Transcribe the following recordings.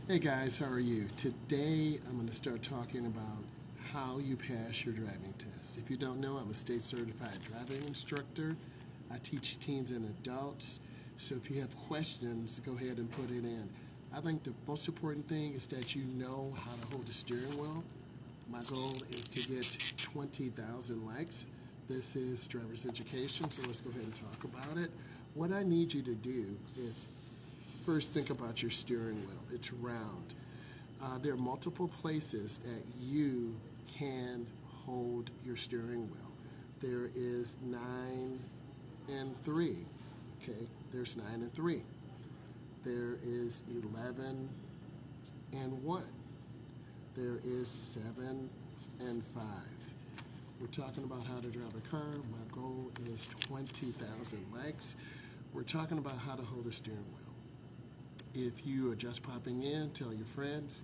Hey guys, how are you? Today I'm going to start talking about how you pass your driving test. If you don't know, I'm a state certified driving instructor. I teach teens and adults. So if you have questions, go ahead and put it in. I think the most important thing is that you know how to hold the steering wheel. My goal is to get 20,000 likes. This is driver's education, so let's go ahead and talk about it. What I need you to do is first think about your steering wheel. It's round. There are multiple places that you can hold your steering wheel. There is 9 and 3. Okay, there's 9 and 3. There is 11 and 1. There is 7 and 5. We're talking about how to drive a car. My goal is 20,000 likes. We're talking about how to hold a steering wheel. If you are just popping in, tell your friends.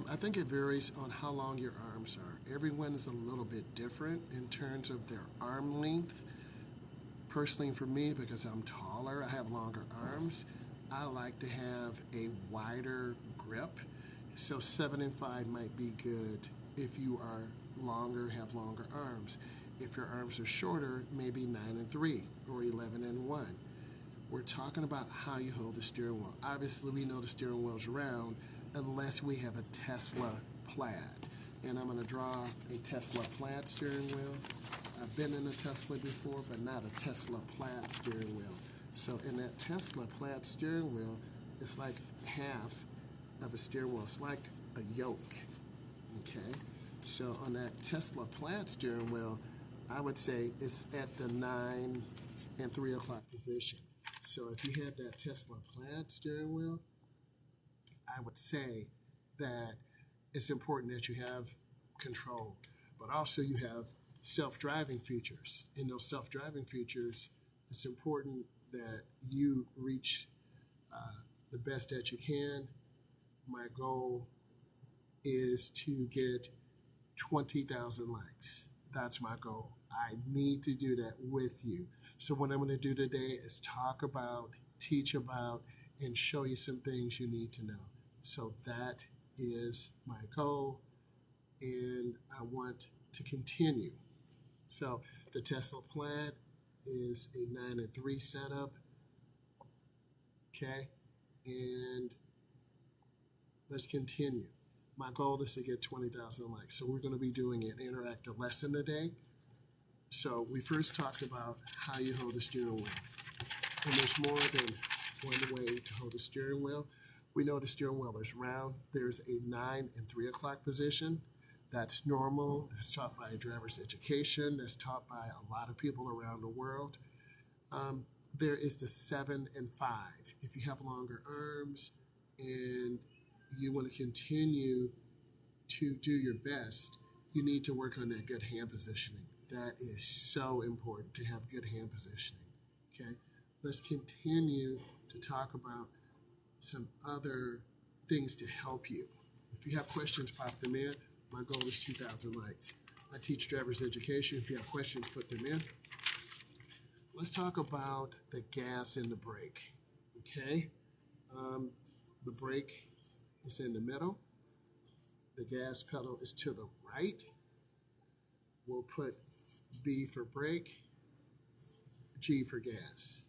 I think it varies on how long your arms are. Everyone is a little bit different in terms of their arm length. Personally, for me, because I'm taller, I have longer arms. I like to have a wider grip. So 7 and 5 might be good if you are longer, have longer arms. If your arms are shorter, maybe 9 and 3 or 11 and 1. We're talking about how you hold the steering wheel. Obviously, we know the steering wheel's round unless we have a Tesla plaid. And I'm going to draw a Tesla plaid steering wheel. I've been in a Tesla before, but not a Tesla plaid steering wheel. So in that Tesla plaid steering wheel, it's like half of a steering wheel. It's like a yoke. Okay? So on that Tesla plaid steering wheel, I would say it's at the 9 and 3 o'clock position. So if you had that Tesla plaid steering wheel, I would say that it's important that you have control, but also you have self-driving features. In those self-driving features, it's important that you reach the best that you can. My goal is to get 20,000 likes. That's my goal. I need to do that with you. So what I'm going to do today is talk about, teach about, and show you some things you need to know. So that is my goal, and I want to continue. So the Tesla Plaid is a 9 and 3 setup. Okay, and let's continue. My goal is to get 20,000 likes. So we're going to be doing an interactive lesson today. So we first talked about how you hold the steering wheel. And there's more than one way to hold the steering wheel. We know the steering wheel is round. There's a 9 and 3 o'clock position. That's normal. That's taught by driver's education. That's taught by a lot of people around the world. There is the 7 and 5. If you have longer arms and you want to continue to do your best, you need to work on that good hand positioning. That is so important to have good hand positioning. Okay, let's continue to talk about some other things to help you. If you have questions, pop them in. My goal is 2,000 likes. I teach driver's education. If you have questions, put them in. Let's talk about the gas and the brake. Okay, the brake is in the middle. The gas pedal is to the right. We'll put B for brake, G for gas.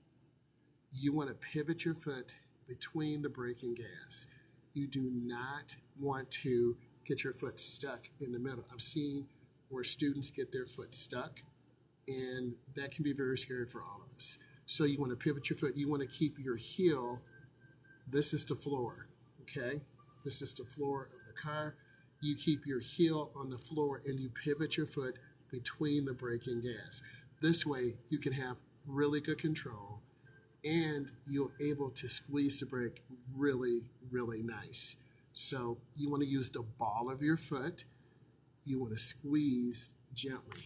You want to pivot your foot between the brake and gas. You do not want to get your foot stuck in the middle. I've seen where students get their foot stuck, and that can be very scary for all of us. So you want to pivot your foot. You want to keep your heel. This is the floor, okay? This is the floor of the car. You keep your heel on the floor and you pivot your foot between the brake and gas. This way you can have really good control and you're able to squeeze the brake really, really nice. So you want to use the ball of your foot. You want to squeeze gently.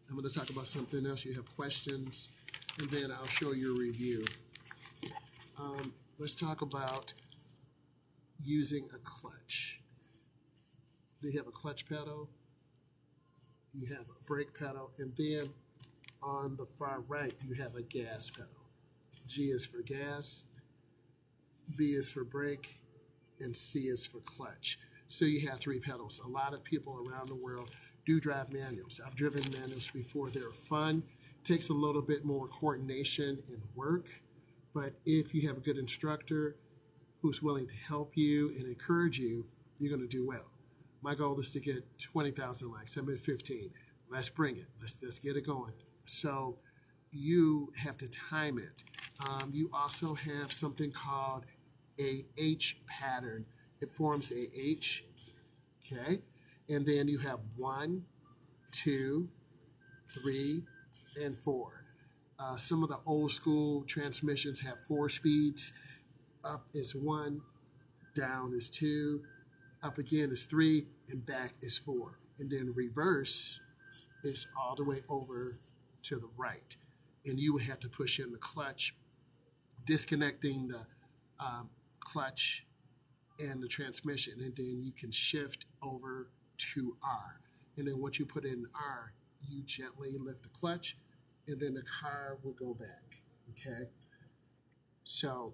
I'm going to talk about something else. You have questions, and then I'll show you a review. Let's talk about using a clutch. You have a clutch pedal, you have a brake pedal, and then on the far right, you have a gas pedal. G is for gas, B is for brake, and C is for clutch. So you have 3 pedals. A lot of people around the world do drive manuals. I've driven manuals before. They're fun. Takes a little bit more coordination and work, but if you have a good instructor who's willing to help you and encourage you, you're going to do well. My goal is to get 20,000 likes. I'm at 15. Let's bring it. Let's get it going. So you have to time it. You also have something called a H pattern. It forms a H, okay? And then you have 1, 2, 3, and 4. Some of the old school transmissions have 4 speeds. Up is 1, down is 2, up again is 3, and back is 4. And then reverse is all the way over to the right. And you would have to push in the clutch, disconnecting the clutch and the transmission, and then you can shift over to R. And then once you put in R, you gently lift the clutch, and then the car will go back, okay? So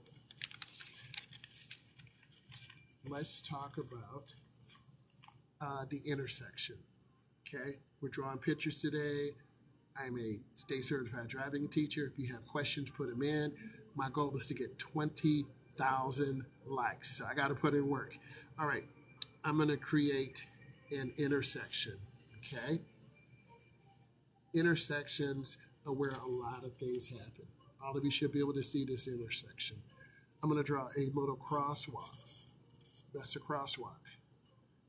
let's talk about the intersection, okay? We're drawing pictures today. I'm a state certified driving teacher. If you have questions, put them in. My goal is to get 20,000 likes, so I got to put in work. All right, I'm going to create an intersection, okay? Intersections are where a lot of things happen. All of you should be able to see this intersection. I'm going to draw a little crosswalk. That's a crosswalk.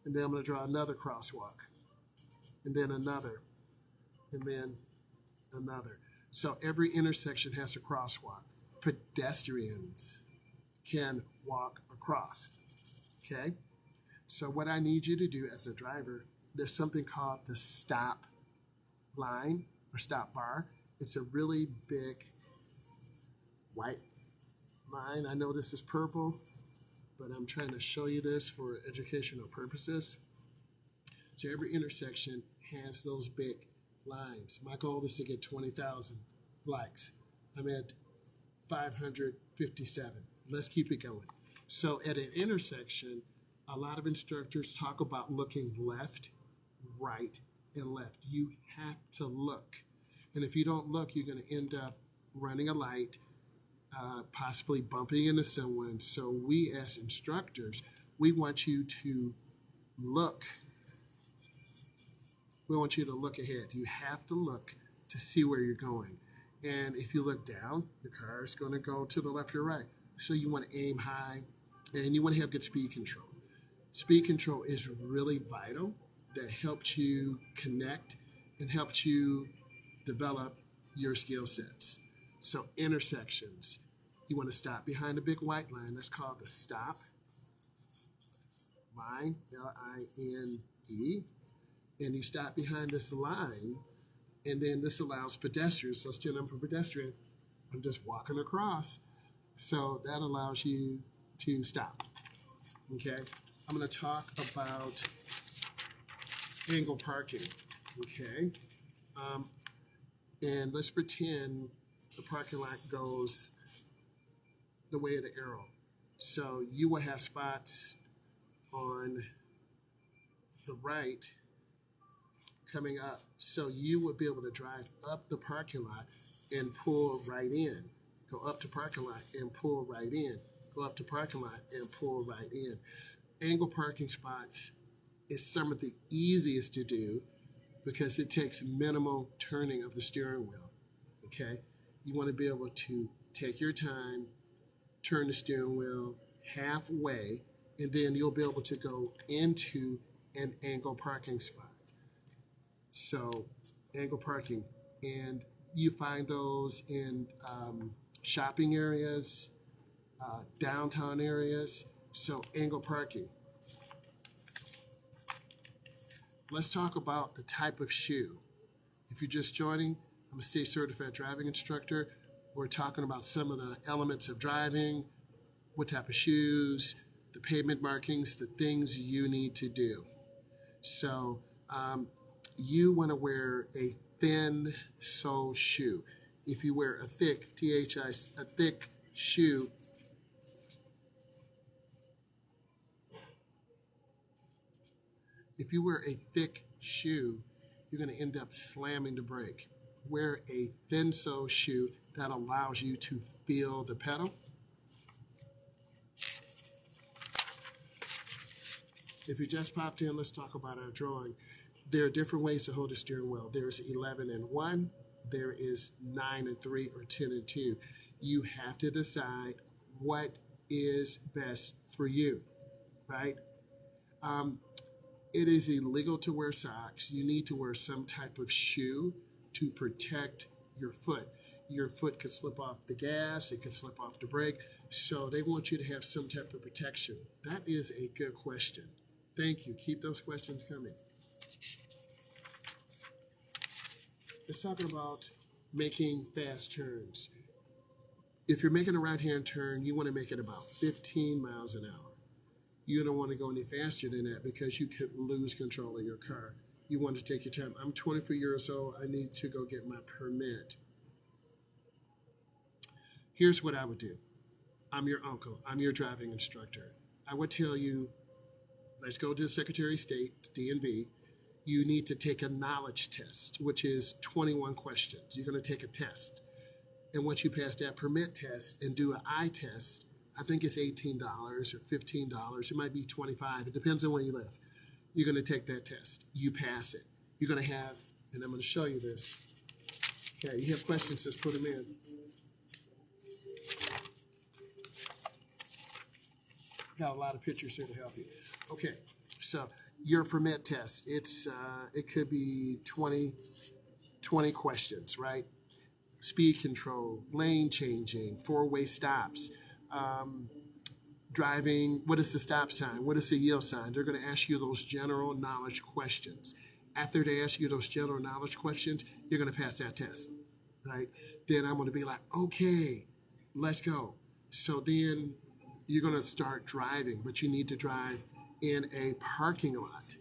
And then I'm going to draw another crosswalk. And then another. And then another. So every intersection has a crosswalk. Pedestrians can walk across. Okay? So what I need you to do as a driver, there's something called the stop line or stop bar. It's a really big white line. I know this is purple, but I'm trying to show you this for educational purposes. So every intersection has those big lines. My goal is to get 20,000 likes. I'm at 557. Let's keep it going. So at an intersection, a lot of instructors talk about looking left, right, and left. You have to look. And if you don't look, you're going to end up running a light, possibly bumping into someone. So we as instructors, we want you to look. We want you to look ahead. You have to look to see where you're going. And if you look down, the car is going to go to the left or right. So you want to aim high, and you want to have good speed control. Speed control is really vital. That helps you connect and helps you develop your skill sets. So intersections, you want to stop behind a big white line. That's called the stop line, L-I-N-E. And you stop behind this line, and then this allows pedestrians. So still I'm a pedestrian. I'm just walking across. So that allows you to stop. Okay? I'm going to talk about angle parking. Okay? And let's pretend the parking lot goes the way of the arrow. So you will have spots on the right coming up. So you would be able to drive up the parking lot and pull right in. Go up to parking lot and pull right in. Go up to parking lot and pull right in. Angle parking spots is some of the easiest to do because it takes minimal turning of the steering wheel. Okay? You want to be able to take your time, turn the steering wheel halfway, and then you'll be able to go into an angle parking spot. So, angle parking. And you find those in shopping areas, downtown areas. So, angle parking. Let's talk about the type of shoe. If you're just joining, I'm a state certified driving instructor. We're talking about some of the elements of driving, what type of shoes, the pavement markings, the things you need to do. So you want to wear a thin sole shoe. If you wear a thick, a thick shoe, If you wear a thick shoe, you're going to end up slamming the brake. Wear a thin sole shoe that allows you to feel the pedal. If you just popped in, let's talk about our drawing. There are different ways to hold a steering wheel. There's 11 and 1, there is 9 and 3, or 10 and 2. You have to decide what is best for you, right? It is illegal to wear socks. You need to wear some type of shoe to protect your foot. Your foot could slip off the gas, it could slip off the brake. So they want you to have some type of protection. That is a good question. Thank you. Keep those questions coming. Let's talk about making fast turns. If you're making a right-hand turn, you want to make it about 15 miles an hour. You don't want to go any faster than that because you could lose control of your car. You want to take your time. I'm 24 years old. I need to go get my permit. Here's what I would do. I'm your uncle. I'm your driving instructor. I would tell you, let's go to the Secretary of State, DMV. You need to take a knowledge test, which is 21 questions. You're going to take a test. And once you pass that permit test and do an eye test, I think it's $18 or $15. It might be $25. It depends on where you live. You're going to take that test. You pass it. You're going to have, and I'm going to show you this. Okay, you have questions, just put them in. Got a lot of pictures here to help you. Okay, so your permit test, it could be 20 questions, right? Speed control, lane changing, four-way stops, driving, what is the stop sign? What is the yield sign? They're going to ask you those general knowledge questions. After they ask you those general knowledge questions, you're going to pass that test, right? Then I'm going to be like, okay, let's go. So then you're going to start driving, but you need to drive in a parking lot.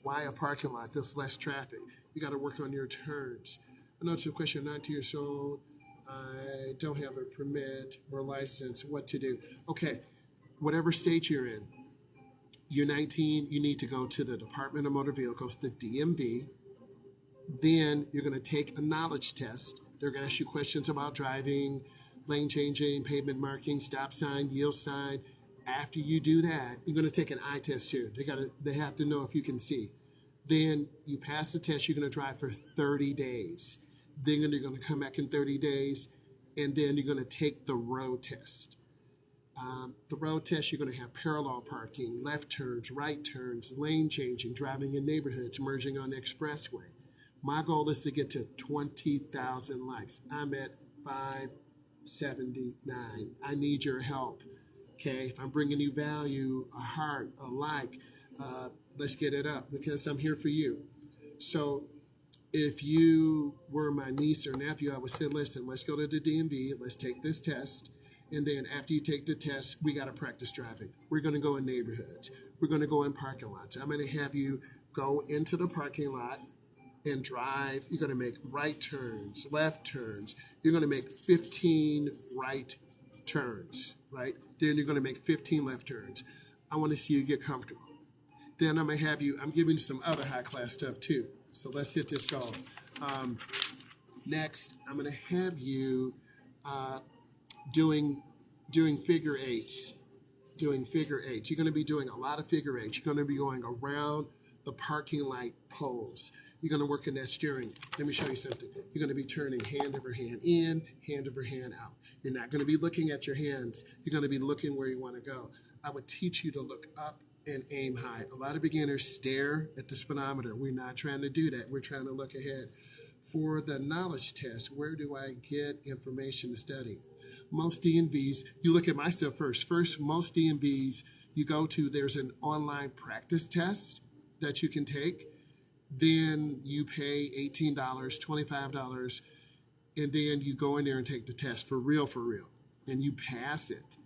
Why a parking lot? There's less traffic. You got to work on your turns. I know it's a question, 19 years old. I don't have a permit or license. What to do? Okay, whatever state you're in, you're 19, you need to go to the Department of Motor Vehicles, the DMV. Then you're going to take a knowledge test. They're going to ask you questions about driving, lane changing, pavement marking, stop sign, yield sign. After you do that, you're going to take an eye test too. They have to know if you can see. Then you pass the test, you're going to drive for 30 days. Then you're going to come back in 30 days, and then you're going to take the road test. The road test, you're going to have parallel parking, left turns, right turns, lane changing, driving in neighborhoods, merging on the expressway. My goal is to get to 20,000 likes. I'm at 579. I need your help. Okay, if I'm bringing you value, a heart, a like, let's get it up because I'm here for you. So if you were my niece or nephew, I would say, listen, let's go to the DMV, let's take this test, and then after you take the test, we got to practice driving. We're going to go in neighborhoods. We're going to go in parking lots. I'm going to have you go into the parking lot and drive. You're going to make right turns, left turns. You're going to make 15 right turns, right? Then you're going to make 15 left turns. I want to see you get comfortable. Then I'm going to have you, I'm giving you some other high-class stuff too. So let's hit this goal. Next, I'm going to have you doing figure eights. Doing figure eights. You're going to be doing a lot of figure eights. You're going to be going around the parking light poles. You're going to work in that steering. Let me show you something. You're going to be turning hand over hand in, hand over hand out. You're not going to be looking at your hands. You're going to be looking where you want to go. I would teach you to look up and aim high. A lot of beginners stare at the speedometer. We're not trying to do that. We're trying to look ahead. For the knowledge test, where do I get information to study? Most DMVs, you look at my stuff first. First, most DMVs you go to, there's an online practice test that you can take. Then you pay $18, $25, and then you go in there and take the test for real, and you pass it.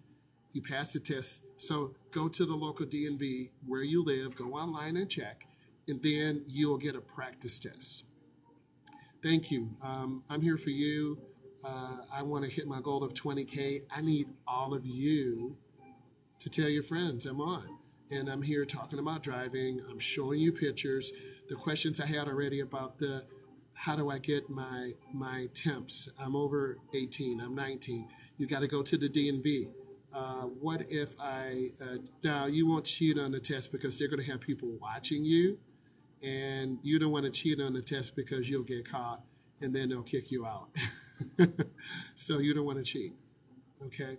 You pass the test. So go to the local DMV where you live, go online and check, and then you'll get a practice test. Thank you. I'm here for you. I want to hit my goal of 20K. I need all of you to tell your friends I'm on. and I'm here talking about driving. I'm showing you pictures. The questions I had already about the how do I get my temps? I'm over 18. I'm 19. You got to go to the DMV. What if now you won't cheat on the test because they're going to have people watching you, and you don't want to cheat on the test because you'll get caught and then they'll kick you out. So you don't want to cheat. Okay.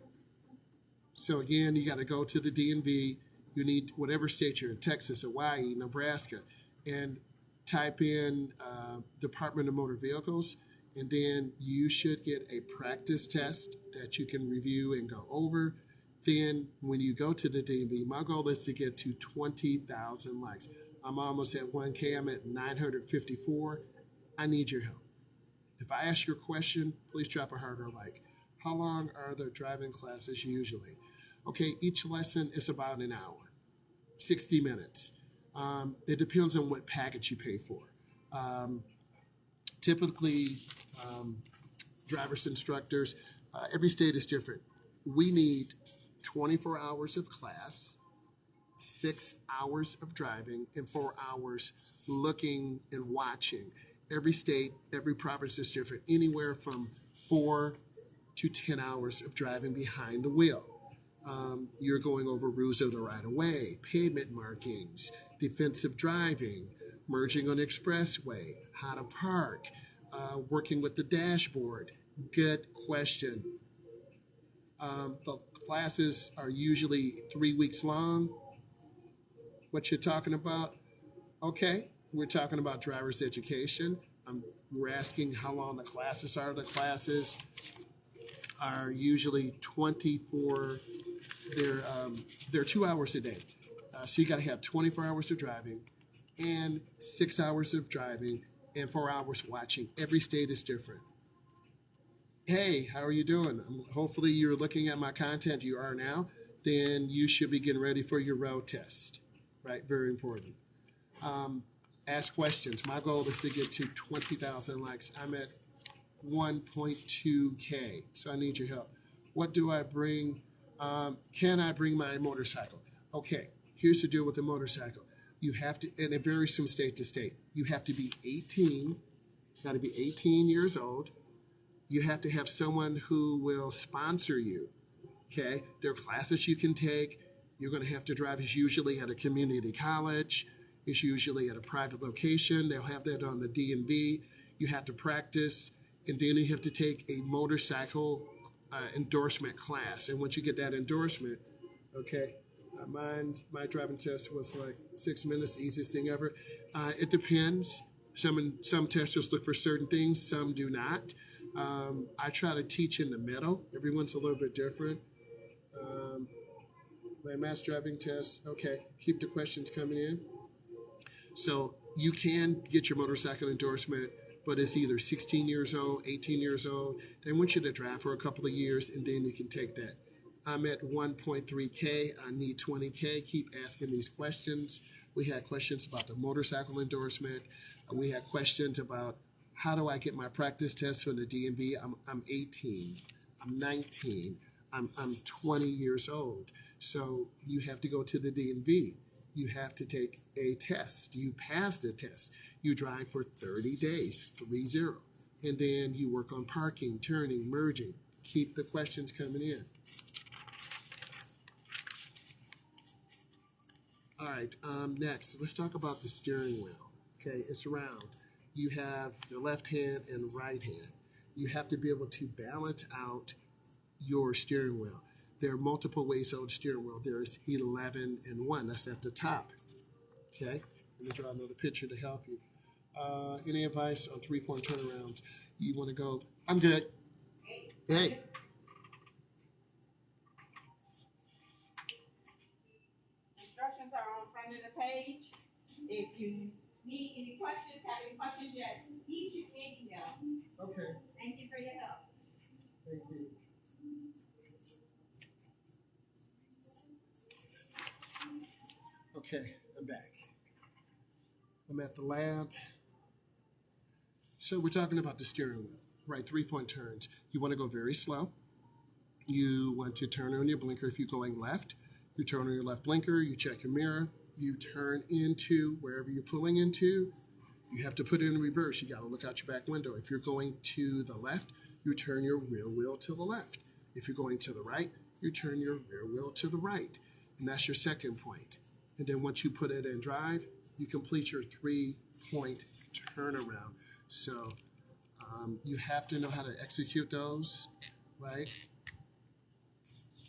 So again, you got to go to the DMV. You need whatever state you're in, Texas, Hawaii, Nebraska, and type in Department of Motor Vehicles, and then you should get a practice test that you can review and go over. Then when you go to the DMV, my goal is to get to 20,000 likes. I'm almost at 1K. I'm at 954. I need your help. If I ask your question, please drop a heart or like. How long are the driving classes usually? Okay, each lesson is about an hour, 60 minutes. It depends on what package you pay for. Typically, drivers instructors, every state is different. We need 24 hours of class, 6 hours of driving, and 4 hours looking and watching. Every state, every province is different, anywhere from 4 to 10 hours of driving behind the wheel. You're going over rules of the right of way, pavement markings, defensive driving, merging on expressway, how to park, working with the dashboard. Good question. The classes are usually 3 weeks long. What you're talking about? Okay, we're talking about driver's education. We're asking how long the classes are. The classes are usually 24. They're 2 hours a day. So you got to have 24 hours of driving and 6 hours of driving and 4 hours watching. Every state is different. Hey, how are you doing? Hopefully you're looking at my content. You are now. Then you should be getting ready for your road test. Right? Very important. Ask questions. My goal is to get to 20,000 likes. I'm at 1.2K. So I need your help. What do I bring? Can I bring my motorcycle? Okay, here's the deal with the motorcycle. You have to, and it varies from state to state. You have to be 18, got to be 18 years old. You have to have someone who will sponsor you. Okay, there are classes you can take. You're going to have to drive. It's usually at a community college. It's usually at a private location. They'll have that on the DMV. You have to practice, and then you have to take a motorcycle endorsement class. And once you get that endorsement, okay, my driving test was like 6 minutes, the easiest thing ever. It depends. Some testers look for certain things, some do not. I try to teach in the middle. Everyone's a little bit different. My mass driving test, okay, keep the questions coming in. So you can get your motorcycle endorsement, but it's either 16 years old, 18 years old. They want you to drive for a couple of years, and then you can take that. I'm at 1.3K. I need 20K. Keep asking these questions. We had questions about the motorcycle endorsement. We had questions about how do I get my practice test from the DMV. I'm 18. I'm 19. I'm 20 years old. So you have to go to the DMV. You have to take a test. You pass the test. You drive for 30 days, 30. And then you work on parking, turning, merging. Keep the questions coming in. All right, next, let's talk about the steering wheel. Okay, it's round. You have the left hand and right hand. You have to be able to balance out your steering wheel. There are multiple ways on the steering wheel. There's 11 and 1. That's at the top. Okay, let me draw another picture to help you. Any advice on 3-point turnarounds? You want to go, I'm good. Hey. Instructions are on front of the page. If you need any questions, have any questions, yes, please shoot me an email. Okay. Thank you for your help. Thank you. Okay, I'm back. I'm at the lab. So we're talking about the steering wheel, right? 3-point turns. You want to go very slow. You want to turn on your blinker if you're going left. You turn on your left blinker, you check your mirror, you turn into wherever you're pulling into. You have to put it in reverse. You got to look out your back window. If you're going to the left, you turn your rear wheel to the left. If you're going to the right, you turn your rear wheel to the right. And that's your second point. And then once you put it in drive, you complete your 3-point turnaround. So you have to know how to execute those, right?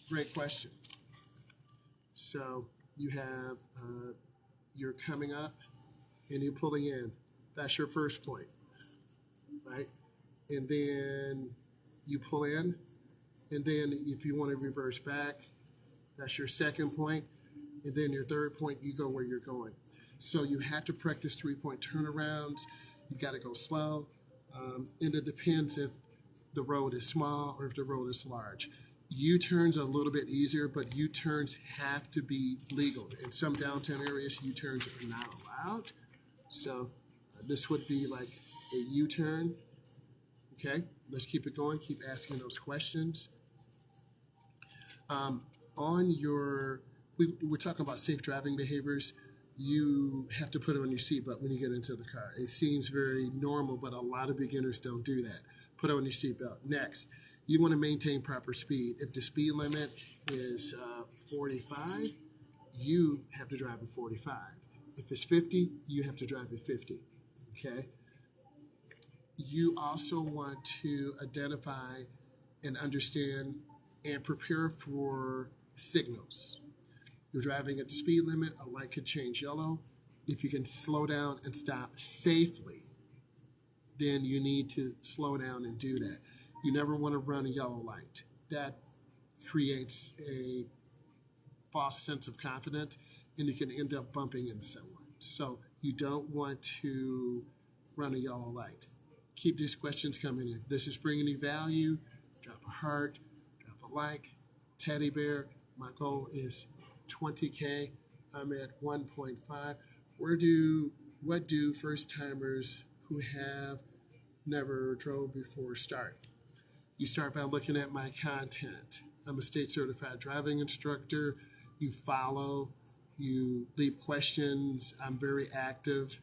Great question. So you have, you're coming up and you're pulling in. That's your first point, right? And then you pull in, and then if you want to reverse back, that's your second point. And then your third point, you go where you're going. So you have to practice 3-point turnarounds. You got to go slow. And it depends if the road is small or if the road is large. U-turns are a little bit easier, but U-turns have to be legal. In some downtown areas, U-turns are not allowed. So this would be like a U-turn. Okay, let's keep it going. Keep asking those questions. On your, we're talking about safe driving behaviors. You have to put on your seatbelt when you get into the car. It seems very normal, but a lot of beginners don't do that. Put on your seatbelt. Next, you want to maintain proper speed. If the speed limit is 45, you have to drive at 45. If it's 50, you have to drive at 50. Okay? You also want to identify and understand and prepare for signals. You're driving at the speed limit, a light could change yellow. If you can slow down and stop safely, then you need to slow down and do that. You never want to run a yellow light. That creates a false sense of confidence, and you can end up bumping into someone. So you don't want to run a yellow light. Keep these questions coming in. If this is bringing you value, drop a heart, drop a like, teddy bear. My goal is 20K. I'm at 1.5. What do first timers who have never drove before start? You start by looking at my content. I'm a state certified driving instructor. You follow, you leave questions. I'm very active.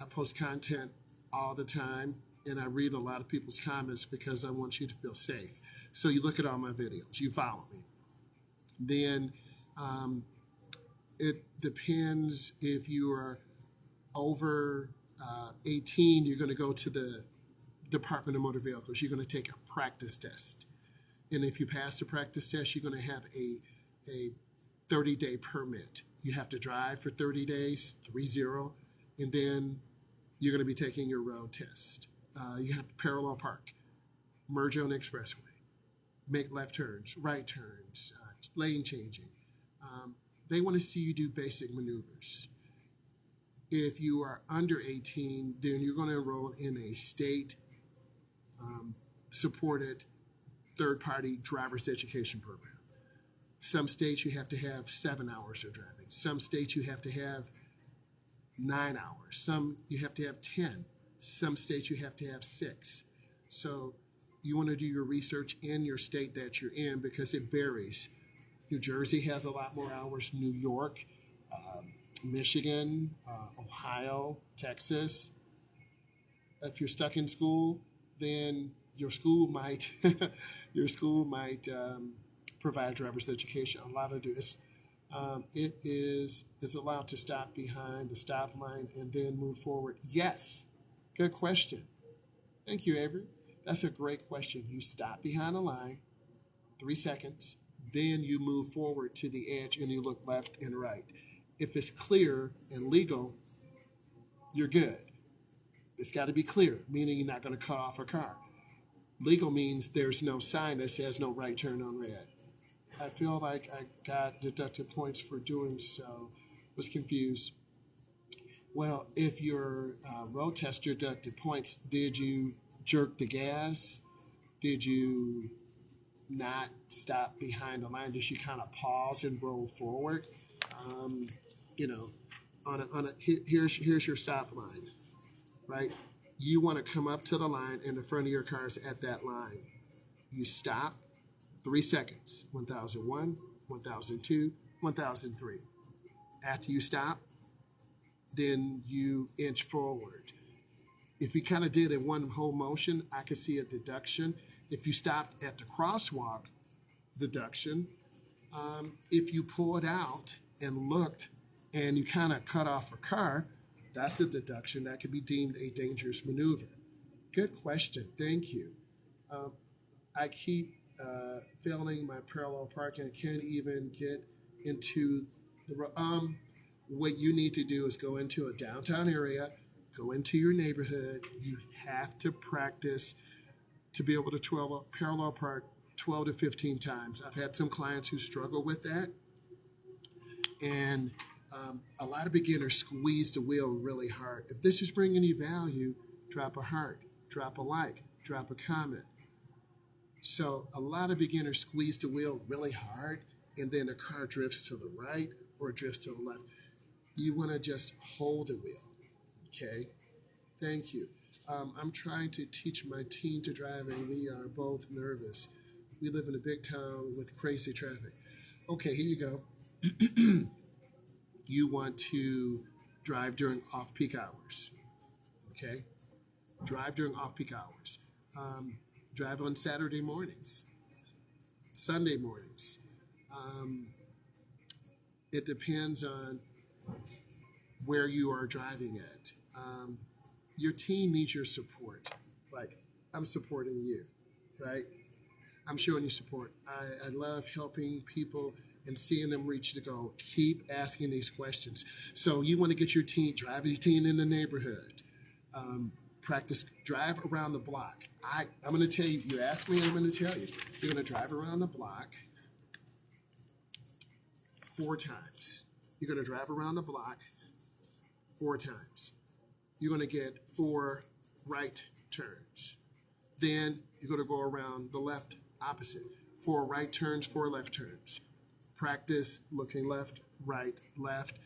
I post content all the time, and I read a lot of people's comments because I want you to feel safe. So you look at all my videos, you follow me. Then it depends if you are over 18, you're going to go to the Department of Motor Vehicles. You're going to take a practice test. And if you pass the practice test, you're going to have a 30-day permit. You have to drive for 30 days, 30, and then you're going to be taking your road test. You have to parallel park, merge on the expressway, make left turns, right turns, lane changing. They want to see you do basic maneuvers. If you are under 18, then you're going to enroll in a state supported third-party driver's education program. Some states you have to have 7 hours of driving. Some states you have to have 9 hours. Some you have to have 10. Some states you have to have 6. So you want to do your research in your state that you're in because it varies. New Jersey has a lot more hours. New York, Michigan, Ohio, Texas. If you're stuck in school, then your school might provide driver's education. A lot of this, it is allowed to stop behind the stop line and then move forward. Yes, good question. Thank you, Avery. That's a great question. You stop behind the line, 3 seconds, then you move forward to the edge and you look left and right. If it's clear and legal, you're good. It's got to be clear, meaning you're not going to cut off a car. Legal means there's no sign that says no right turn on red. I feel like I got deducted points for doing so. Was confused. Well, if your road test deducted points, did you jerk the gas? Did you not stop behind the line? Did you kind of pause and roll forward? Here's your stop line, right? You want to come up to the line and the front of your car is at that line. You stop, 3 seconds, 1001, 1002, 1,003. After you stop, then you inch forward. If you kind of did it one whole motion, I could see a deduction. If you stopped at the crosswalk, deduction. If you pulled out and looked and you kind of cut off a car, that's a deduction. That could be deemed a dangerous maneuver. Good question. Thank you. I keep failing my parallel parking. I can't even get into the what you need to do is go into a downtown area, go into your neighborhood. You have to practice to be able to parallel park 12 to 15 times. I've had some clients who struggle with that, and a lot of beginners squeeze the wheel really hard. If this is bringing you value, drop a heart, drop a like, drop a comment. So a lot of beginners squeeze the wheel really hard, and then the car drifts to the right or drifts to the left. You want to just hold the wheel, okay? Thank you. I'm trying to teach my teen to drive, and we are both nervous. We live in a big town with crazy traffic. Okay, here you go. You want to drive during off-peak hours, okay? Drive during off-peak hours. Drive on Saturday mornings, Sunday mornings. It depends on where you are driving at. Your team needs your support. Like, I'm supporting you, right? I'm showing you support. I love helping people and seeing them reach the goal. Keep asking these questions. So you want to get your team, drive your team in the neighborhood. Practice, drive around the block. I'm going to tell you, you ask me, I'm going to tell you. You're going to drive around the block 4 times. You're going to drive around the block 4 times. You're going to get 4 right turns. Then you're going to go around the left opposite. 4 right turns, 4 left turns. Practice looking left, right, left.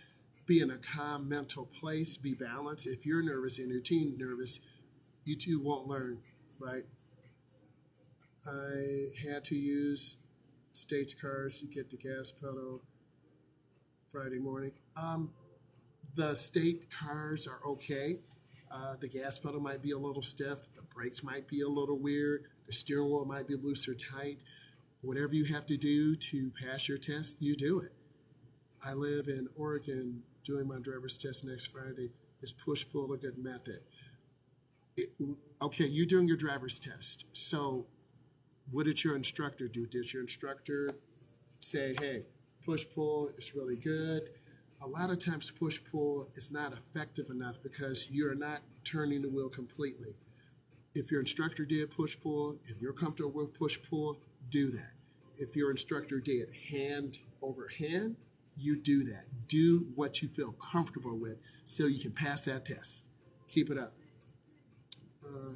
Be in a calm mental place. Be balanced. If you're nervous and your team nervous, you too won't learn, right? I had to use stage cars to get the gas pedal Friday morning. The state cars are okay. The gas pedal might be a little stiff. The brakes might be a little weird. The steering wheel might be loose or tight. Whatever you have to do to pass your test, you do it. I live in Oregon doing my driver's test next Friday. Is push-pull a good method? Okay, you're doing your driver's test. So what did your instructor do? Did your instructor say, hey, push-pull is really good? A lot of times push-pull is not effective enough because you're not turning the wheel completely. If your instructor did push-pull and you're comfortable with push-pull, do that. If your instructor did hand over hand, you do that. Do what you feel comfortable with so you can pass that test. Keep it up.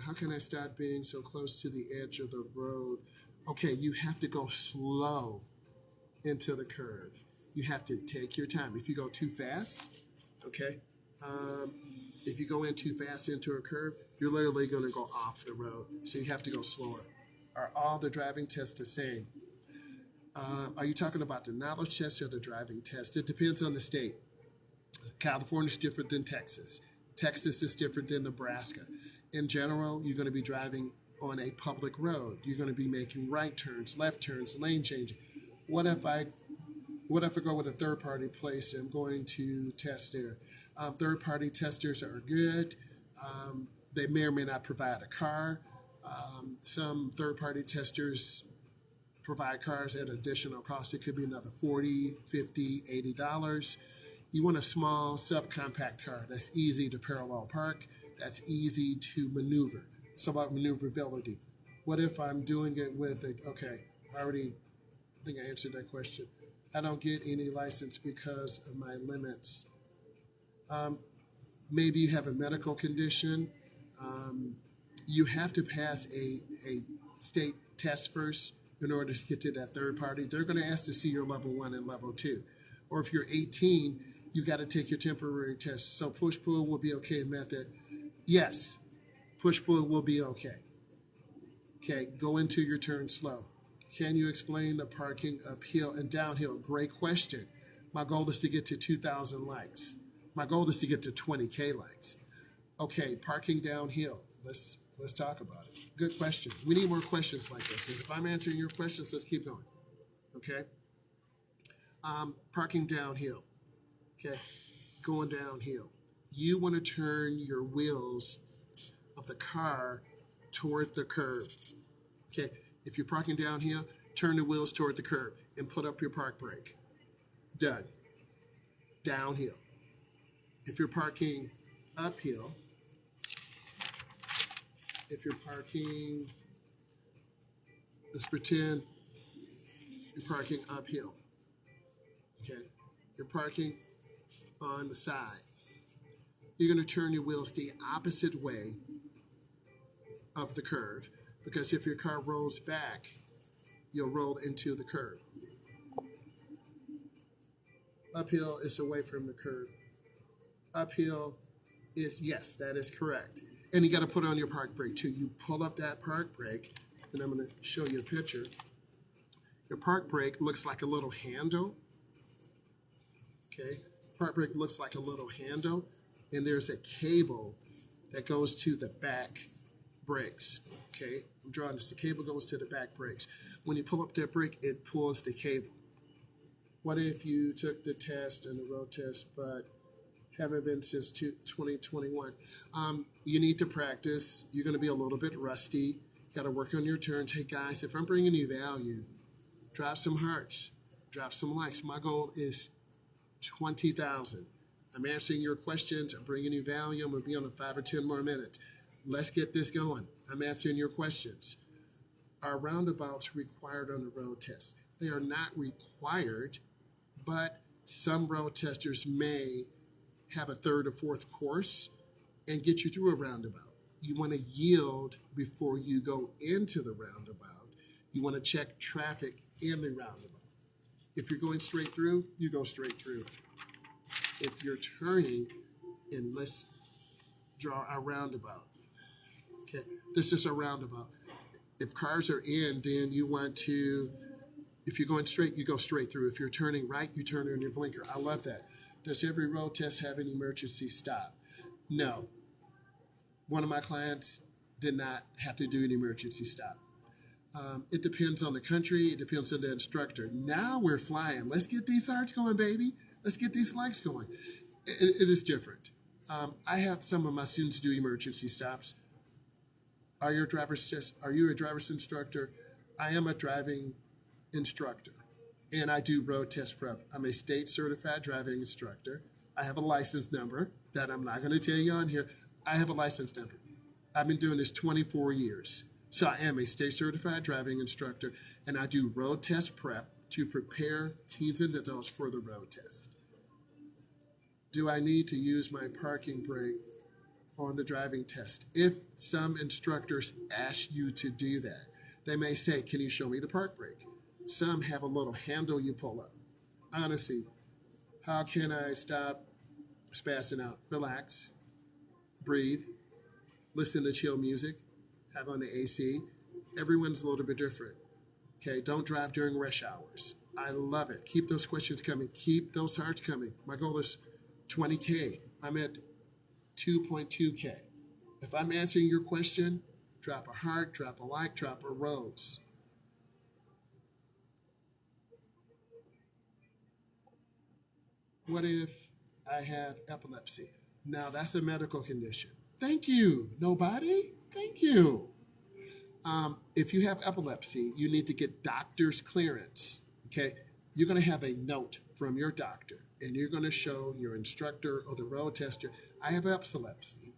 How can I stop being so close to the edge of the road? Okay, you have to go slow into the curve. You have to take your time. If you go too fast, okay, if you go in too fast into a curve, you're literally going to go off the road. So you have to go slower. Are all the driving tests the same? Are you talking about the knowledge test or the driving test? It depends on the state. California is different than Texas. Texas is different than Nebraska. In general, you're going to be driving on a public road. You're going to be making right turns, left turns, lane changing. What if I go with a third-party place and I'm going to test there? Third-party testers are good. They may or may not provide a car. Some third-party testers provide cars at additional cost. It could be another $40, $50, $80. You want a small subcompact car that's easy to parallel park, that's easy to maneuver. It's about maneuverability. What if I'm doing it with I already think I answered that question. I don't get any license because of my limits. Maybe you have a medical condition. You have to pass a state test first in order to get to that third party. They're going to ask to see your level 1 and level 2. Or if you're 18, you got to take your temporary test. So push-pull will be okay method. Yes, push-pull will be okay. Okay, go into your turn slow. Can you explain the parking uphill and downhill? Great question. My goal is to get to 2,000 likes. My goal is to get to 20K likes. Okay, parking downhill. Let's talk about it. Good question. We need more questions like this. And if I'm answering your questions, let's keep going. Okay? Parking downhill. Okay? Going downhill. You want to turn your wheels of the car toward the curb. Okay? If you're parking downhill, turn the wheels toward the curb and put up your park brake. Done. Downhill. If you're parking uphill, let's pretend you're parking uphill. Okay? You're parking on the side. You're going to turn your wheels the opposite way of the curve, because if your car rolls back, you'll roll into the curb. Uphill is away from the curb. Uphill is, yes, that is correct. And you got to put on your park brake too. You pull up that park brake, and I'm going to show you a picture. Your park brake looks like a little handle. Okay, park brake looks like a little handle, and there's a cable that goes to the back brakes. Okay, I'm drawing this. The cable goes to the back brakes. When you pull up that brake, it pulls the cable. What if you took the test and the road test, but haven't been since 2021? You need to practice. You're going to be a little bit rusty. Got to work on your turns. Hey guys, if I'm bringing you value, drop some hearts, drop some likes. My goal is 20,000. I'm answering your questions. I'm bringing you value. I'm going to be on in 5 or 10 more minutes. Let's get this going. I'm answering your questions. Are roundabouts required on the road test? They are not required, but some road testers may have a third or fourth course and get you through a roundabout. You want to yield before you go into the roundabout. You want to check traffic in the roundabout. If you're going straight through, you go straight through. If you're turning, and let's draw a roundabout. Okay, this is a roundabout. If cars are in, then you want to, if you're going straight, you go straight through. If you're turning right, you turn on your blinker. I love that. Does every road test have an emergency stop? No. One of my clients did not have to do an emergency stop. It depends on the country. It depends on the instructor. Now we're flying. Let's get these hearts going, baby. Let's get these likes going. It is different. I have some of my students do emergency stops. Are you a driver's instructor? I am a driving instructor, and I do road test prep. I'm a state certified driving instructor. I have a license number that I'm not going to tell you on here. I have a license number. I've been doing this 24 years. So I am a state certified driving instructor, and I do road test prep to prepare teens and adults for the road test. Do I need to use my parking brake on the driving test? If some instructors ask you to do that, they may say, can you show me the park brake? Some have a little handle you pull up. Honestly, how can I stop spazzing out? Relax, breathe, listen to chill music, have on the AC. Everyone's a little bit different. Okay, don't drive during rush hours. I love it. Keep those questions coming. Keep those hearts coming. My goal is 20K. I'm at 2.2K. If I'm answering your question, drop a heart, drop a like, drop a rose. What if I have epilepsy? Now that's a medical condition. Thank you. Nobody? Thank you. If you have epilepsy, you need to get doctor's clearance. Okay, you're going to have a note from your doctor, and you're going to show your instructor or the road tester, I have epilepsy.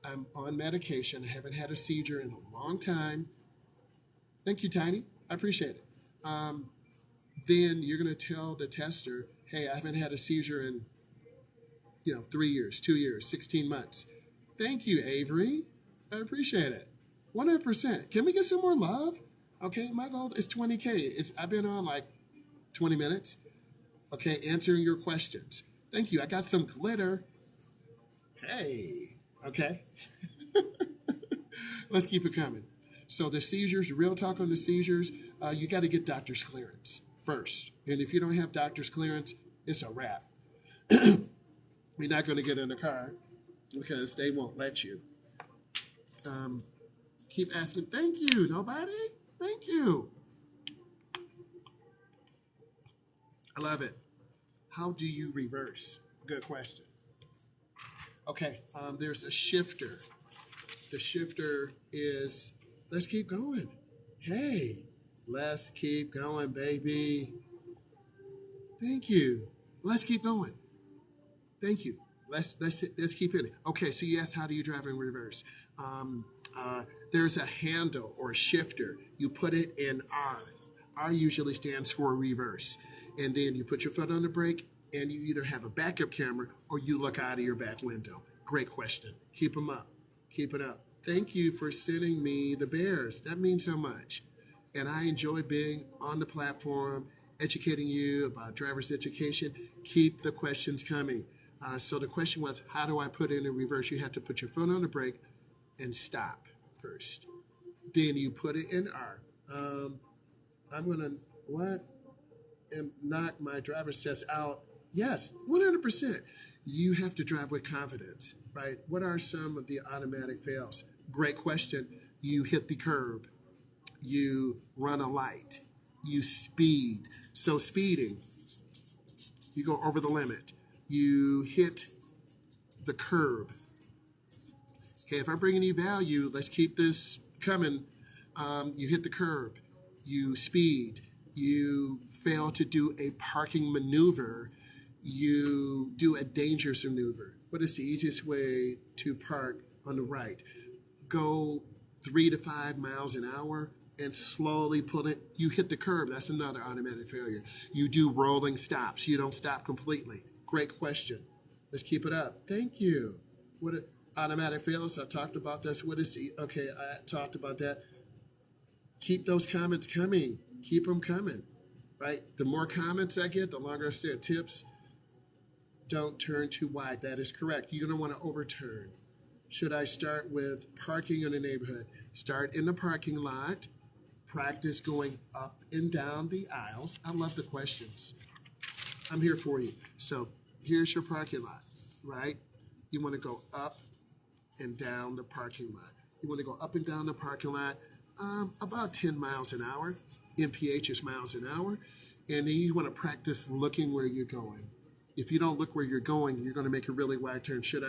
I'm on medication. I haven't had a seizure in a long time. Thank you, Tiny. I appreciate it. Then you're going to tell the tester, hey, I haven't had a seizure in 3 years, 2 years, 16 months. Thank you, Avery. I appreciate it. 100%. Can we get some more love? Okay, my goal is 20K. I've been on like 20 minutes. Okay, answering your questions. Thank you. I got some glitter. Hey, okay. Let's keep it coming. So the seizures, real talk on the seizures, you got to get doctor's clearance first. And if you don't have doctor's clearance, it's a wrap. You're not going to get in the car because they won't let you. Keep asking, thank you. Nobody? Thank you. I love it. How do you reverse? Good question. Okay, there's a shifter. The shifter is, let's keep going. Hey, let's keep going, baby. Thank you. Let's keep going. Thank you. Let's keep it. Okay, so you asked how do you drive in reverse? Um, there's a handle or a shifter. You put it in R. R usually stands for reverse, and then you put your foot on the brake, and you either have a backup camera or you look out of your back window. Great question. Keep them up. Keep it up. Thank you for sending me the bears. That means so much, and I enjoy being on the platform, educating you about driver's education. Keep the questions coming. So the question was, how do I put it in reverse? You have to put your foot on the brake and stop first. Then you put it in R. I'm gonna what? And knock my driver's test out. Yes, 100%. You have to drive with confidence, right? What are some of the automatic fails? Great question. You hit the curb. You run a light. You speed. So speeding, you go over the limit. You hit the curb. Okay, if I'm bringing you value, let's keep this coming. You hit the curb. You speed. You fail to do a parking maneuver. You do a dangerous maneuver. What is the easiest way to park on the right? Go 3 to 5 miles an hour and slowly pull it. You hit the curb. That's another automatic failure. You do rolling stops. You don't stop completely. Great question. Let's keep it up. Thank you. What automatic fails? I talked about this. What is the, okay, I talked about that. Keep those comments coming. Keep them coming, right? The more comments I get, the longer I stay at tips. Don't turn too wide. That is correct. You're going to want to overturn. Should I start with parking in the neighborhood? Start in the parking lot. Practice going up and down the aisles. I love the questions. I'm here for you. So here's your parking lot, right? You want to go up and down the parking lot. You want to go up and down the parking lot about 10 miles an hour. MPH is miles an hour. And then you want to practice looking where you're going. If you don't look where you're going, you're going to make a really wide turn. Should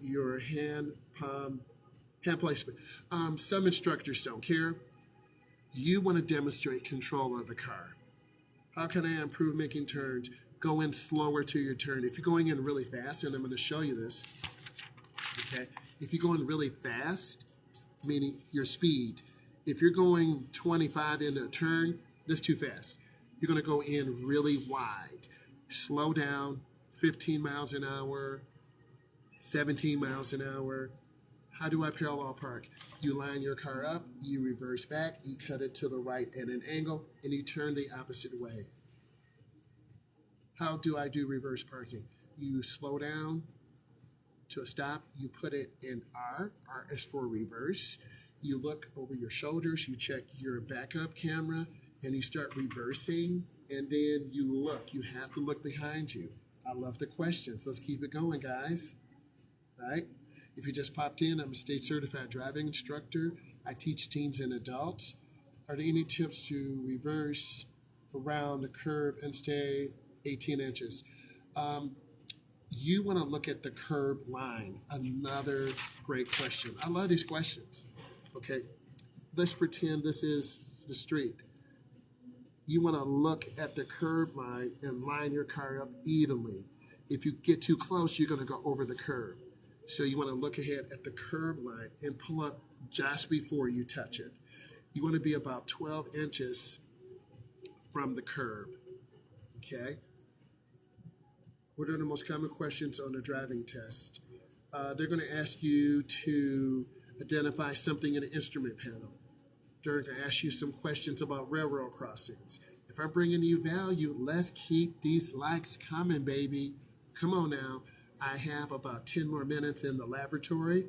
your hand placement? Some instructors don't care. You want to demonstrate control of the car. How can I improve making turns? Go in slower to your turn. If you're going in really fast, and I'm going to show you this, okay? If you're going really fast, meaning your speed, if you're going 25 into a turn, that's too fast. You're going to go in really wide. Slow down, 15 miles an hour, 17 miles an hour. How do I parallel park? You line your car up, you reverse back, you cut it to the right at an angle, and you turn the opposite way. How do I do reverse parking? You slow down to a stop, you put it in R. R is for reverse. You look over your shoulders, you check your backup camera, and you start reversing, and then you look. You have to look behind you. I love the questions. Let's keep it going, guys. All right? If you just popped in, I'm a state certified driving instructor. I teach teens and adults. Are there any tips to reverse around the curb and stay 18 inches? You want to look at the curb line. Another great question. I love these questions. Okay, let's pretend this is the street. You want to look at the curb line and line your car up evenly. If you get too close, you're going to go over the curb. So you want to look ahead at the curb line and pull up just before you touch it. You want to be about 12 inches from the curb. Okay? What are the most common questions on the driving test? They're going to ask you to identify something in the instrument panel. They're going to ask you some questions about railroad crossings. If I'm bringing you value, let's keep these likes coming, baby. Come on now. I have about 10 more minutes in the laboratory,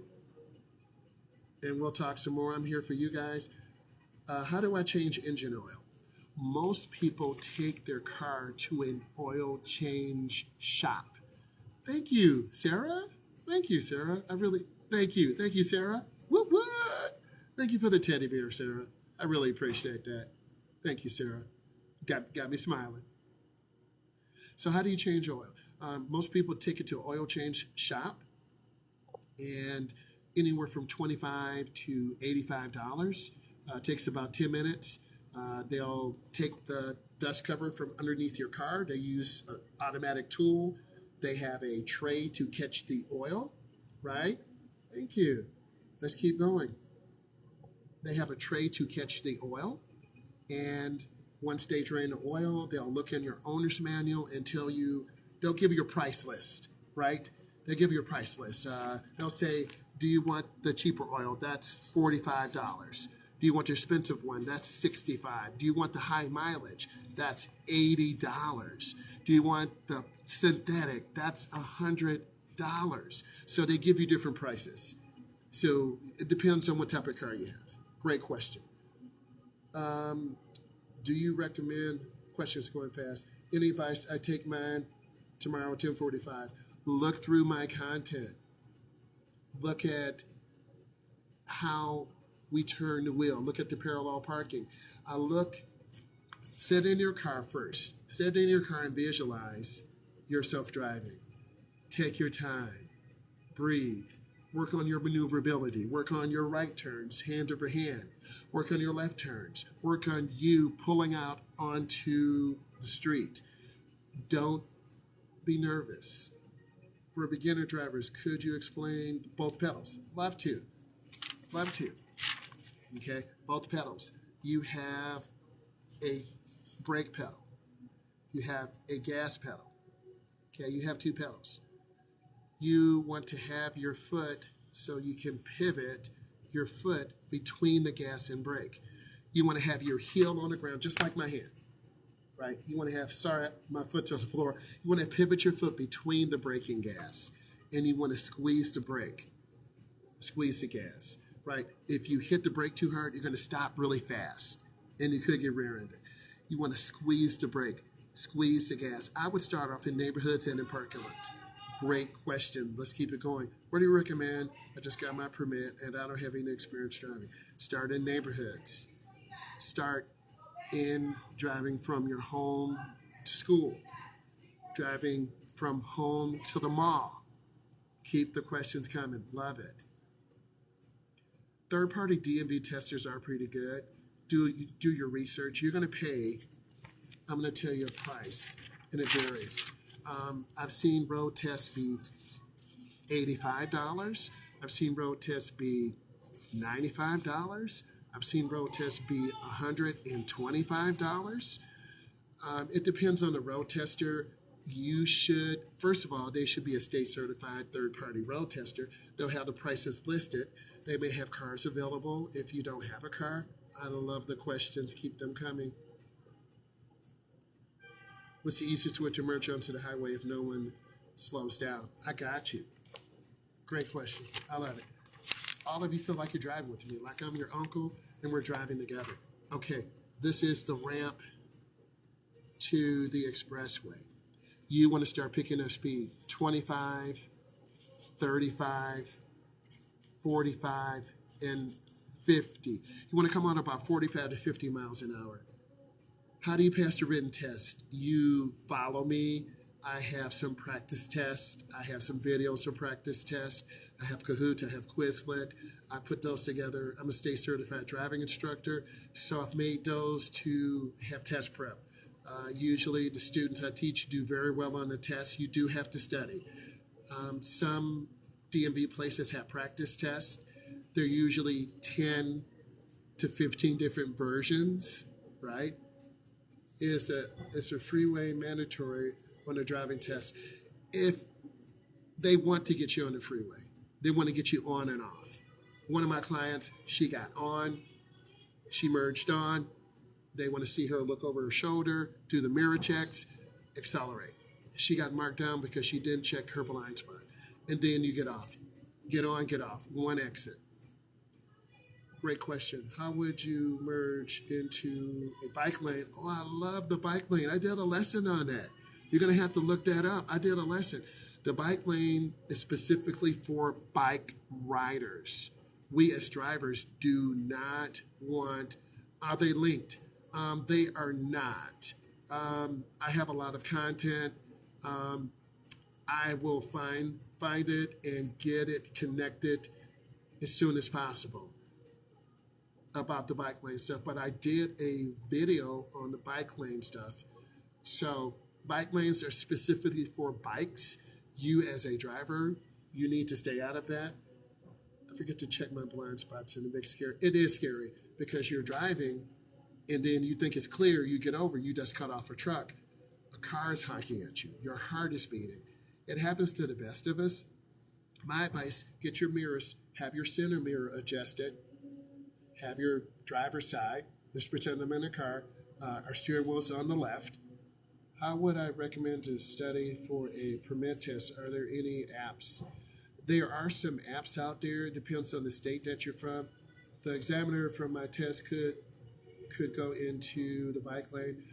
and we'll talk some more. I'm here for you guys. How do I change engine oil? most people take their car to an oil change shop. Thank you, Sarah. Thank you, Sarah. Thank you. Thank you, Sarah. What, what? Thank you for the teddy bear, Sarah. I really appreciate that. Thank you, Sarah. Got me smiling. So how do you change oil? Most people take it to an oil change shop, and anywhere from $25 to $85. Takes about 10 minutes. They'll take the dust cover from underneath your car. They use an automatic tool. They have a tray to catch the oil, right? Thank you. Let's keep going. They have a tray to catch the oil, and once they drain the oil, they'll look in your owner's manual and they'll give you a price list, right? They'll give you a price list. They'll say, do you want the cheaper oil? That's $45. Do you want the expensive one? That's $65. Do you want the high mileage? That's $80. Do you want the synthetic? That's $100. So they give you different prices. So it depends on what type of car you have. Great question. Do you recommend, questions going fast, any advice? I take mine tomorrow, 10:45. Look through my content. Look at how we turn the wheel. Look at the parallel parking. Sit in your car first. Sit in your car and visualize yourself driving. Take your time. Breathe. Work on your maneuverability. Work on your right turns, hand over hand. Work on your left turns. Work on you pulling out onto the street. Don't be nervous. For beginner drivers, could you explain both pedals? Love to. Love to. Okay, both pedals. You have a brake pedal. You have a gas pedal. Okay, you have two pedals. You want to have your foot so you can pivot your foot between the gas and brake. You want to have your heel on the ground, just like my hand, right? You want to have, sorry, my foot's on the floor. You want to pivot your foot between the brake and gas, and you want to squeeze the brake, squeeze the gas, right? If you hit the brake too hard, you're going to stop really fast, and you could get rear-ended. You want to squeeze the brake, squeeze the gas. I would start off in neighborhoods and in parking lots. Great question. Let's keep it going. What do you recommend? I just got my permit and I don't have any experience driving. Start in neighborhoods. Start in driving from your home to school. Driving from home to the mall. Keep the questions coming. Love it. Third-party DMV testers are pretty good. Do your research. You're going to pay. I'm going to tell you a price, and it varies. I've seen road tests be $85. I've seen road tests be $95. I've seen road tests be $125. It depends on the road tester. First of all, they should be a state certified third-party road tester. They'll have the prices listed. They may have cars available if you don't have a car. I love the questions. Keep them coming. What's the easiest way to merge onto the highway if no one slows down? I got you. Great question. I love it. All of you feel like you're driving with me, like I'm your uncle and we're driving together. Okay, this is the ramp to the expressway. You want to start picking up speed. 25, 35, 45, and 50. You want to come on about 45 to 50 miles an hour. How do you pass the written test? You follow me. I have some practice tests. I have some videos for practice tests. I have Kahoot. I have Quizlet. I put those together. I'm a state certified driving instructor, so I've made those to have test prep. Usually the students I teach do very well on the test. You do have to study. Some DMV places have practice tests. They're usually 10 to 15 different versions, right? It's a freeway mandatory on a driving test. If they want to get you on the freeway, they want to get you on and off. One of my clients, she got on, she merged on. They want to see her look over her shoulder, do the mirror checks, accelerate. She got marked down because she didn't check her blind spot. And then you get off. Get on, get off. One exit. Great question. How would you merge into a bike lane? Oh, I love the bike lane. I did a lesson on that. You're going to have to look that up. I did a lesson. The bike lane is specifically for bike riders. We as drivers do not want, are they linked? They are not. I have a lot of content. I will find it and get it connected as soon as possible about the bike lane stuff. But I did a video on the bike lane stuff. So bike lanes are specifically for bikes. You as a driver, you need to stay out of that. I forget to check my blind spots and it makes scary. It is scary because you're driving and then you think it's clear, you get over, you just cut off a truck. A car is honking at you. Your heart is beating. It happens to the best of us. My advice, get your mirrors, have your center mirror adjusted, have your driver's side, let's pretend I'm in a car, our steering wheel's on the left. How would I recommend to study for a permit test? Are there any apps? There are some apps out there. It depends on the state that you're from. The examiner from my test could go into the bike lane.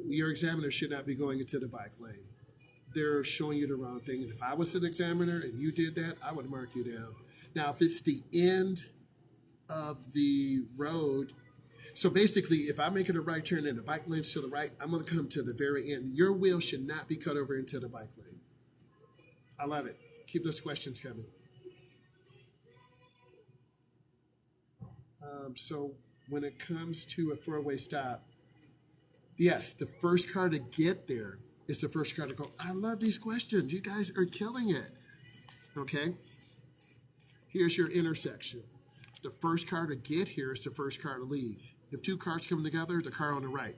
Your examiner should not be going into the bike lane. They're showing you the wrong thing. And if I was an examiner and you did that, I would mark you down. Now, if it's the end of the road, so basically, if I'm making a right turn and the bike lane's to the right, I'm going to come to the very end. Your wheel should not be cut over into the bike lane. I love it. Keep those questions coming. So when it comes to a four-way stop, yes, the first car to get there is the first car to go. I love these questions. You guys are killing it. Okay? Here's your intersection. The first car to get here is the first car to leave. If two cars come together, the car on the right.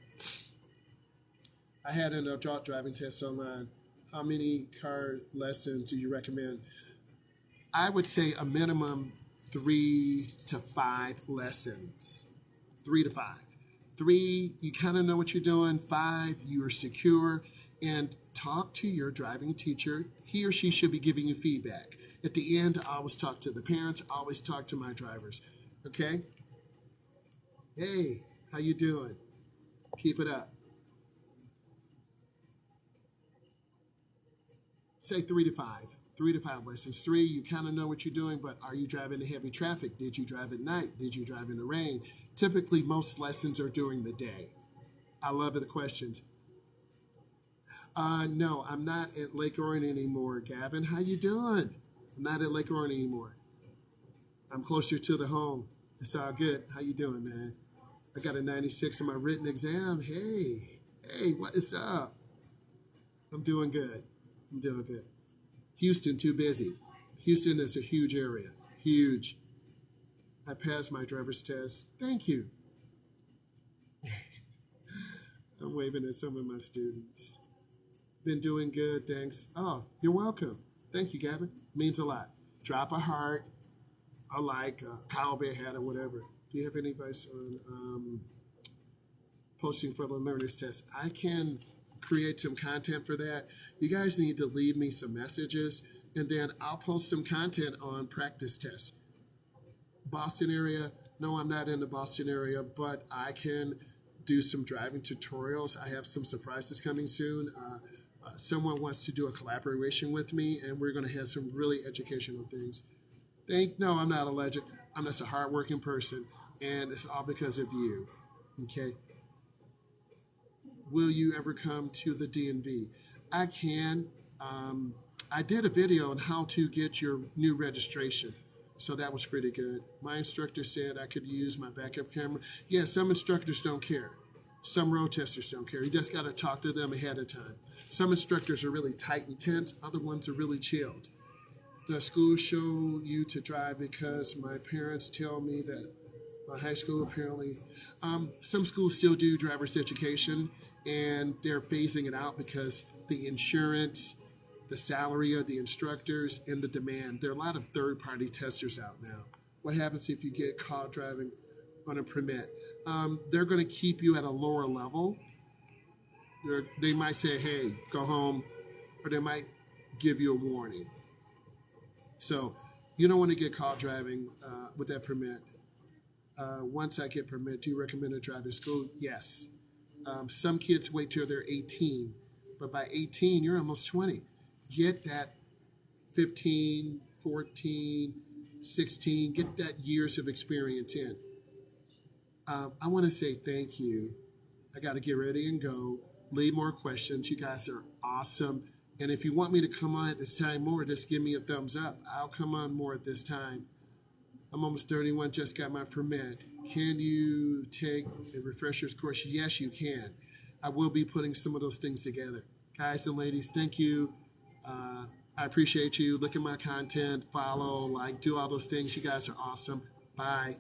I had an adult driving test online. How many car lessons do you recommend? I would say a minimum 3 to 5 lessons. 3 to 5. 3, you kind of know what you're doing. 5, you are secure. And talk to your driving teacher. He or she should be giving you feedback. At the end, I always talk to the parents. I always talk to my drivers. Okay? Hey, how you doing? Keep it up. Say 3 to 5. 3 to 5 lessons. 3, you kind of know what you're doing, but are you driving in heavy traffic? Did you drive at night? Did you drive in the rain? Typically, most lessons are during the day. I love the questions. No, I'm not at Lake Orion anymore. Gavin, how you doing? I'm not at Lake Orion anymore. I'm closer to the home. It's all good. How you doing, man? I got a 96 on my written exam. Hey, what is up? I'm doing good. Houston, too busy. Houston is a huge area. Huge. I passed my driver's test. Thank you. I'm waving at some of my students. Been doing good, thanks. Oh, you're welcome. Thank you, Gavin. Means a lot. Drop a heart, a like, a cowboy hat, or whatever. Do you have any advice on posting for the learner's test? I can create some content for that. You guys need to leave me some messages, and then I'll post some content on practice tests. Boston area, no, I'm not in the Boston area, but I can do some driving tutorials. I have some surprises coming soon. Someone wants to do a collaboration with me, and we're going to have some really educational things. No, I'm not a legend. I'm just a hardworking person, and it's all because of you. Okay? Will you ever come to the DMV? I can. I did a video on how to get your new registration, so that was pretty good. My instructor said I could use my backup camera. Yeah, some instructors don't care. Some road testers don't care. You just got to talk to them ahead of time. Some instructors are really tight and tense. Other ones are really chilled. Does school show you to drive? Because my parents tell me that my high school apparently, some schools still do driver's education, and they're phasing it out because the insurance, the salary of the instructors, and the demand. There are a lot of third-party testers out now. What happens if you get caught driving on a permit? They're going to keep you at a lower level. They might say, hey, go home, or they might give you a warning. So you don't want to get caught driving with that permit. once I get permit, do you recommend a driving school? Yes. Some kids wait till they're 18, but by 18, you're almost 20. Get that 15, 14, 16, get that years of experience in. I want to say thank you. I got to get ready and go. Leave more questions. You guys are awesome. And if you want me to come on at this time more, just give me a thumbs up. I'll come on more at this time. I'm almost 31, just got my permit. Can you take a refreshers course? Yes, you can. I will be putting some of those things together. Guys and ladies, thank you. I appreciate you. Look at my content, follow, like, do all those things. You guys are awesome. Bye.